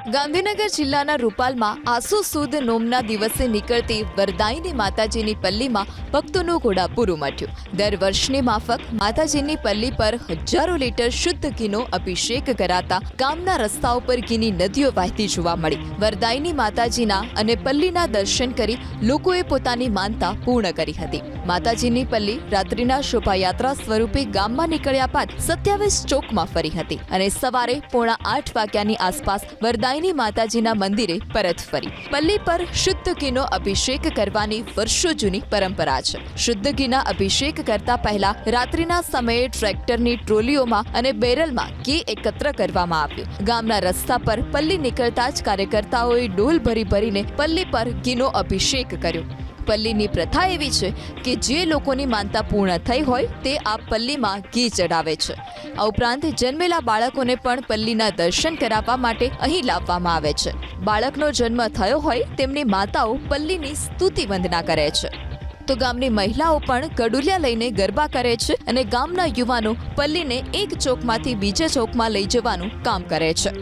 ગાંધીનગર જિલ્લાના રૂપાલમાં આસો સુદ નોમના દિવસે નીકળતી વરદાયિની માતાજીની પલ્લીમાં ભક્તોનું ઘોડાપૂર ઉમટ્યું। દર વર્ષની માફક માતાજીની પલ્લી પર હજારો લીટર શુદ્ધ ઘીનો અભિષેક કરાતા ગામના રસ્તાઓ પર ઘીની નદીઓ વહેતી જોવા મળી। વરદાયિની માતાજીના અને પલ્લીના દર્શન કરી લોકોએ પોતાની માનતા પૂર્ણ કરી હતી। માતાજીની પલ્લી રાત્રિના શોભાયાત્રા સ્વરૂપે ગામમાં નીકળ્યા બાદ 27 ચોકમાં ફરી હતી અને સવારે 7:45 વાગ્યાની આસપાસ વરદાયિની માતાજીના મંદિરે પરત ફરી। પલ્લી પર શુદ્ધ ઘીનો અભિષેક કરવાની વર્ષો જૂની પરંપરા છે। શુદ્ધ ઘીના અભિષેક કરતા પહેલા રાત્રિના સમયે ટ્રેક્ટરની ટ્રોલીઓમાં અને બેરલમાં ઘી એકત્ર કરવામાં આવ્યું। ગામના રસ્તા પર પલ્લી નીકળતા જ કાર્યકર્તાઓએ ડોલ ભરી ભરીને પલ્લી પર ઘીનો અભિષેક કર્યો। પલ્લીની પ્રથા એવી છે કે જે લોકોની માનતા પૂર્ણ થઈ હોય તે આ પલ્લીમાં ઘી ચડાવે છે। આ ઉપરાંત જન્મેલા બાળકોને પણ પલ્લીના દર્શન કરાવવા માટે અહીં લાવવામાં આવે છે। બાળકનો જન્મ થયો હોય તેમની માતાઓ પલ્લીની સ્તુતિ વંદના કરે છે તો ગામની મહિલાઓ પણ ગડુલિયા લઈને ગરબા કરે છે અને ગામના યુવાનો પલ્લીને એક ચોકમાંથી બીજે ચોકમાં લઈ જવાનું કામ કરે છે।